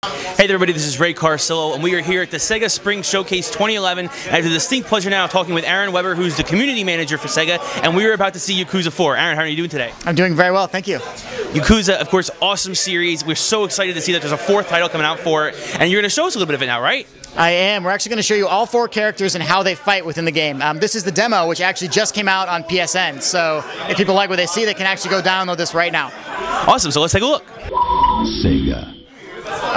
Hey there, everybody, this is Carsillo, and we are here at the Sega Spring Showcase 2011. I have the distinct pleasure now of talking with Aaron Weber, who's the community manager for Sega, and we are about to see Yakuza 4. Aaron, how are you doing today? I'm doing very well, thank you. Yakuza, of course, awesome series. We're so excited to see that there's a fourth title coming out for it, and you're going to show us a little bit of it now, right? I am. We're actually going to show you all 4 characters and how they fight within the game. This is the demo, which actually just came out on PSN, so if people like what they see, they can actually go download this right now. Awesome, so let's take a look. Sega.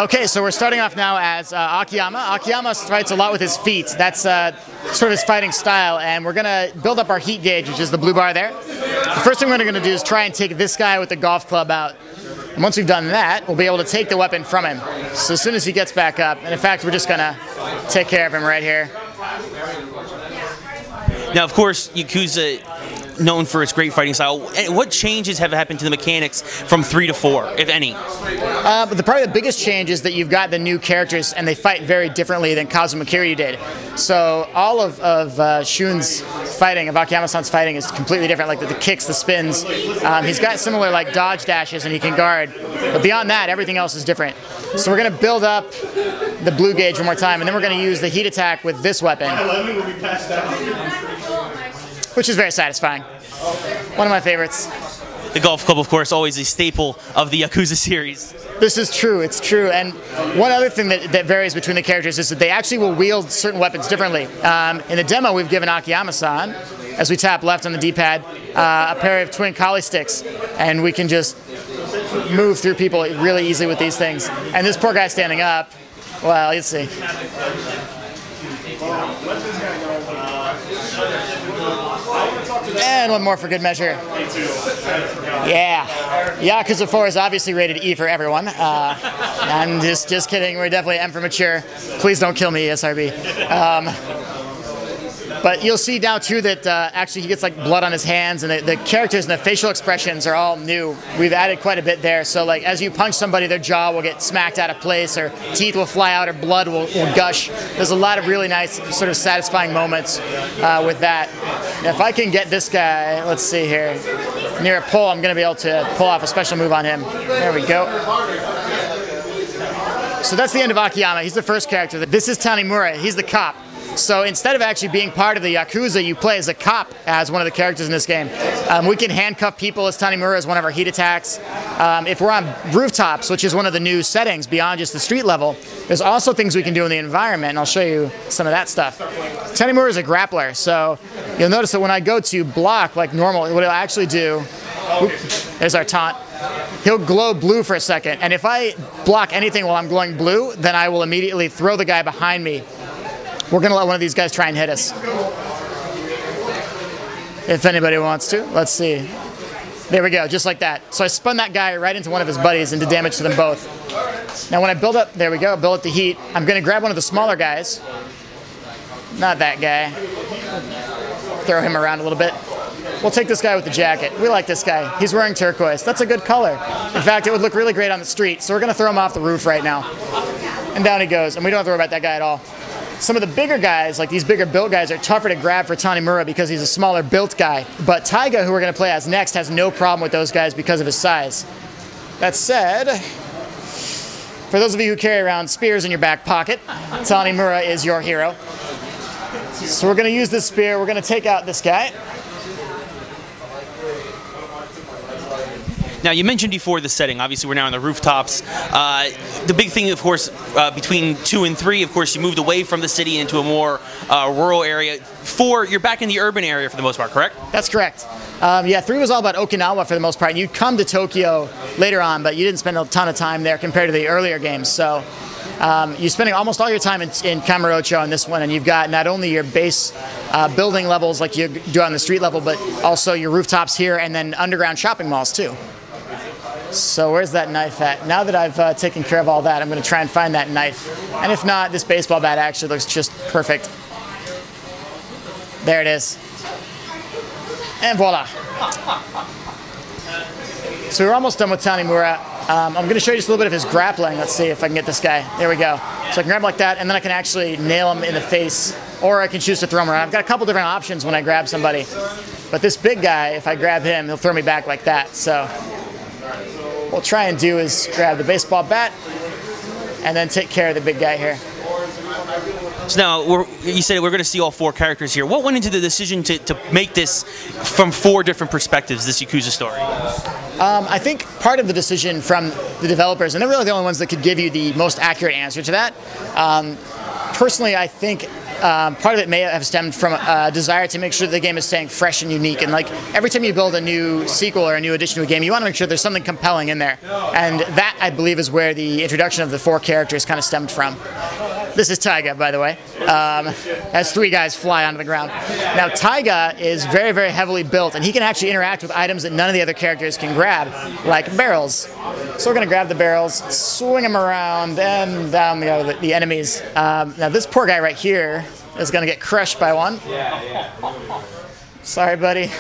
Okay, so we're starting off now as Akiyama. Akiyama fights a lot with his feet. That's sort of his fighting style, and we're going to build up our heat gauge, which is the blue bar there. The first thing we're going to do is try and take this guy with the golf club out. And once we've done that, we'll be able to take the weapon from him. So as soon as he gets back up, and in fact, we're just going to take care of him right here. Now, of course, Yakuza, known for its great fighting style. What changes have happened to the mechanics from 3 to 4, if any? Probably the biggest change is that you've got the new characters, and they fight very differently than Kazuma Kiryu did. So all of Shun's fighting, of Akiyama-san's fighting, is completely different, like the kicks, the spins. He's got similar like dodge dashes, and he can guard. But beyond that, everything else is different. So we're going to build up the blue gauge one more time, and then we're going to use the heat attack with this weapon, which is very satisfying. One of my favorites. The golf club, of course, always a staple of the Yakuza series. This is true, it's true. And one other thing that varies between the characters is that they actually will wield certain weapons differently. In the demo, we've given Akiyama-san, as we tap left on the D-pad, a pair of twin collie sticks, and we can just move through people really easily with these things. And this poor guy standing up, well, let's see. And one more for good measure. Yeah. Yakuza 4 is obviously rated E for everyone. I'm just kidding. We're definitely M for mature. Please don't kill me, SRB. But you'll see now, too, that actually he gets like blood on his hands, and the characters and the facial expressions are all new. We've added quite a bit there. So like as you punch somebody, their jaw will get smacked out of place, or teeth will fly out, or blood will gush. There's a lot of really nice sort of satisfying moments with that. Now, if I can get this guy, let's see here, near a pole, I'm going to be able to pull off a special move on him. There we go. So that's the end of Akiyama. He's the first character. This is Tanimura. He's the cop. So instead of actually being part of the Yakuza, you play as a cop as one of the characters in this game. We can handcuff people as Tanimura as one of our heat attacks. If we're on rooftops, which is one of the new settings beyond just the street level, there's also things we can do in the environment, and I'll show you some of that stuff. Tanimura is a grappler, so you'll notice that when I go to block like normal, what it'll actually do, there's our taunt. He'll glow blue for a second, and if I block anything while I'm glowing blue, then I will immediately throw the guy behind me. We're going to let one of these guys try and hit us. If anybody wants to. Let's see. There we go, just like that. So I spun that guy right into one of his buddies and did damage to them both. Now when I build up, there we go, build up the heat, I'm going to grab one of the smaller guys. Not that guy. Throw him around a little bit. We'll take this guy with the jacket. We like this guy. He's wearing turquoise. That's a good color. In fact, it would look really great on the street, so we're going to throw him off the roof right now. And down he goes, and we don't have to worry about that guy at all. Some of the bigger guys, like these bigger built guys, are tougher to grab for Tanimura because he's a smaller built guy. But Taiga, who we're going to play as next, has no problem with those guys because of his size. That said, for those of you who carry around spears in your back pocket, Tanimura is your hero. So we're going to use this spear. We're going to take out this guy. Now, you mentioned before the setting. Obviously, we're now on the rooftops. The big thing, of course, between 2 and 3, of course, you moved away from the city into a more rural area. 4, you're back in the urban area for the most part, correct? That's correct. Yeah, 3 was all about Okinawa for the most part. You'd come to Tokyo later on, but you didn't spend a ton of time there compared to the earlier games. So you're spending almost all your time in Kamurocho on this one, and you've got not only your base building levels like you do on the street level, but also your rooftops here and then underground shopping malls too. So where's that knife at? Now that I've taken care of all that, I'm going to try and find that knife. And if not, this baseball bat actually looks just perfect. There it is. And voila. So we're almost done with Tanimura. I'm going to show you just a little bit of his grappling. Let's see if I can get this guy. There we go. So I can grab him like that, and then I can actually nail him in the face, or I can choose to throw him around. I've got a couple different options when I grab somebody. But this big guy, if I grab him, he'll throw me back like that. So what we'll try and do is grab the baseball bat, and then take care of the big guy here. So now, you said we're going to see all 4 characters here. What went into the decision to make this from 4 different perspectives, this Yakuza story? I think part of the decision from the developers, and they're really the only ones that could give you the most accurate answer to that. Personally, I think part of it may have stemmed from a desire to make sure that the game is staying fresh and unique. And like every time you build a new sequel or a new addition to a game, you want to make sure there's something compelling in there. And that, I believe, is where the introduction of the 4 characters kind of stemmed from. This is Taiga, by the way, as 3 guys fly onto the ground. Now, Taiga is very, very heavily built, and he can actually interact with items that none of the other characters can grab, like barrels. So we're going to grab the barrels, swing them around, and down the enemies. Now, this poor guy right here is going to get crushed by one. Sorry, buddy.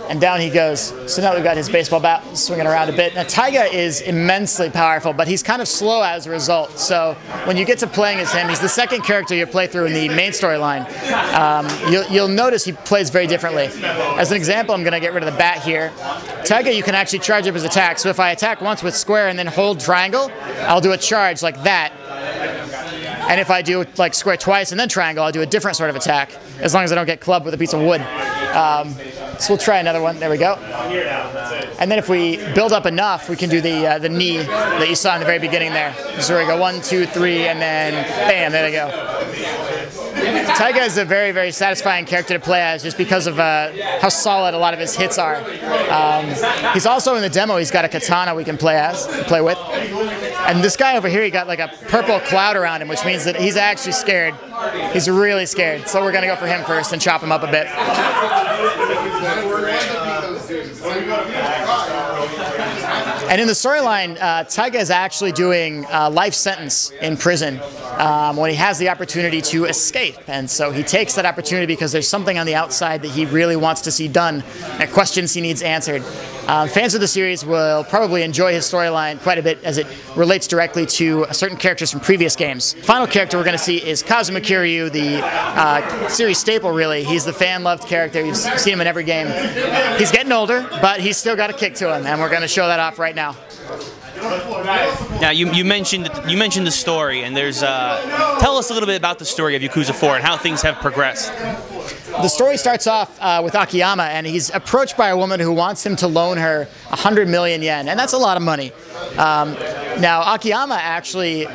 And down he goes. So now we've got his baseball bat swinging around a bit. Now, Taiga is immensely powerful, but he's kind of slow as a result. So when you get to playing as him, he's the second character you play through in the main storyline. You'll notice he plays very differently. As an example, I'm going to get rid of the bat here. Taiga, you can actually charge up his attack. So if I attack once with square and then hold triangle, I'll do a charge like that. And if I do like square twice and then triangle, I'll do a different sort of attack, as long as I don't get clubbed with a piece of wood. So we'll try another one. There we go. And then if we build up enough, we can do the knee that you saw in the very beginning there. So we go 1, 2, 3, and then bam, there they go. Taiga is a very, very satisfying character to play as, just because of how solid a lot of his hits are. He's also in the demo. He's got a katana we can play with. And this guy over here, he got like a purple cloud around him, which means that he's actually scared. He's really scared. So we're going to go for him first and chop him up a bit. And in the storyline, Taiga is actually doing a life sentence in prison when he has the opportunity to escape. And so he takes that opportunity because there's something on the outside that he really wants to see done, and questions he needs answered. Fans of the series will probably enjoy his storyline quite a bit, as it relates directly to certain characters from previous games. The final character we're going to see is Kazuma Kiryu, the series staple, really. He's the fan-loved character. You've seen him in every game. He's getting older, but he's still got a kick to him, and we're going to show that off right now. Now, you mentioned the story, and there's tell us a little bit about the story of Yakuza 4 and how things have progressed. The story starts off with Akiyama, and he's approached by a woman who wants him to loan her 100 million yen, and that's a lot of money. Now, Akiyama actually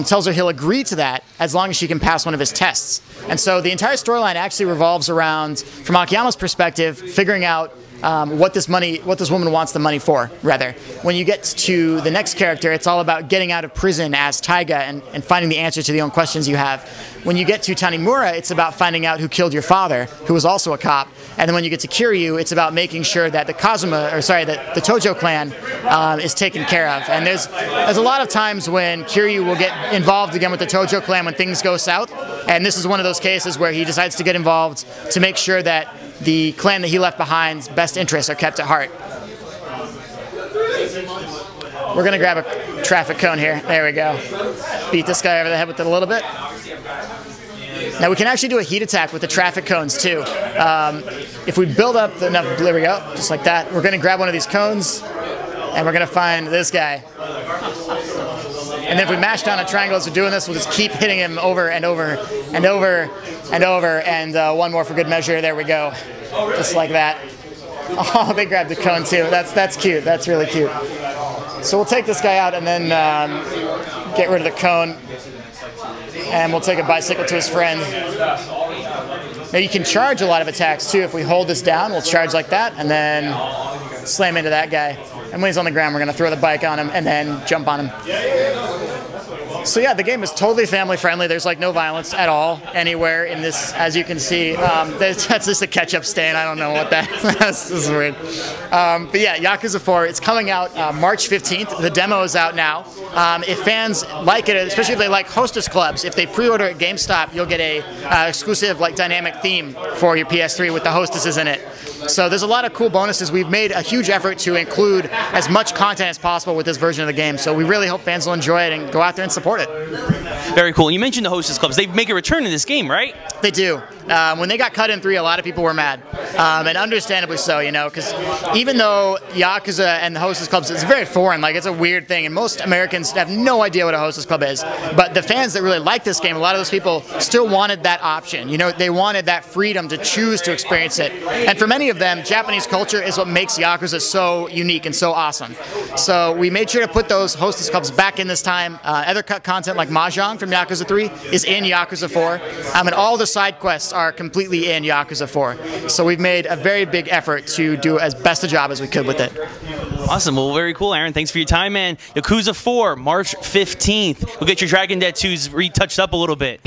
tells her he'll agree to that as long as she can pass one of his tests. And so the entire storyline actually revolves around, from Akiyama's perspective, figuring out what this woman wants the money for, rather. When you get to the next character, it's all about getting out of prison as Taiga and finding the answers to the own questions you have. When you get to Tanimura, it's about finding out who killed your father, who was also a cop. And then when you get to Kiryu, it's about making sure that the Tojo clan is taken care of. And there's a lot of times when Kiryu will get involved again with the Tojo clan when things go south. And this is one of those cases where he decides to get involved to make sure that the clan that he left behind's best interests are kept at heart. We're going to grab a traffic cone here. There we go. Beat this guy over the head with it a little bit. Now we can actually do a heat attack with the traffic cones too. If we build up enough, there we go, just like that. We're going to grab one of these cones, and we're going to find this guy. And then if we mash down a triangle as we're doing this, we'll just keep hitting him over and over and over and over. And one more for good measure. There we go. Just like that. Oh, they grabbed the cone too. That's cute. That's really cute. So we'll take this guy out and then get rid of the cone. And we'll take a bicycle to his friend. Now you can charge a lot of attacks too. If we hold this down, we'll charge like that and then slam into that guy. And when he's on the ground, we're going to throw the bike on him and then jump on him. So yeah, the game is totally family friendly. There's like no violence at all anywhere in this, as you can see. That's just a ketchup stain. I don't know what that is. This is weird. But yeah, Yakuza 4, it's coming out March 15th. The demo is out now. If fans like it, especially if they like Hostess Clubs, if they pre-order at GameStop, you'll get a exclusive like dynamic theme for your PS3 with the hostesses in it. So there's a lot of cool bonuses. We've made a huge effort to include as much content as possible with this version of the game. So we really hope fans will enjoy it and go out there and support it. Very cool. And you mentioned the Hostess Clubs. They make a return in this game, right? They do. When they got cut in 3, a lot of people were mad, and understandably so, you know, because even though Yakuza and the Hostess Clubs is very foreign, like it's a weird thing, and most Americans have no idea what a Hostess Club is. But the fans that really like this game, a lot of those people still wanted that option. You know, they wanted that freedom to choose to experience it. And for many of them, Japanese culture is what makes Yakuza so unique and so awesome. So we made sure to put those Hostess Clubs back in this time. Other cut content like Mahjong from Yakuza 3 is in Yakuza 4, and all the side quests are completely in Yakuza 4. So we've made a very big effort to do as best a job as we could with it. Awesome. Well, very cool, Aaron. Thanks for your time, man. Yakuza 4, March 15th. We'll get your Dragon Tattooos retouched up a little bit.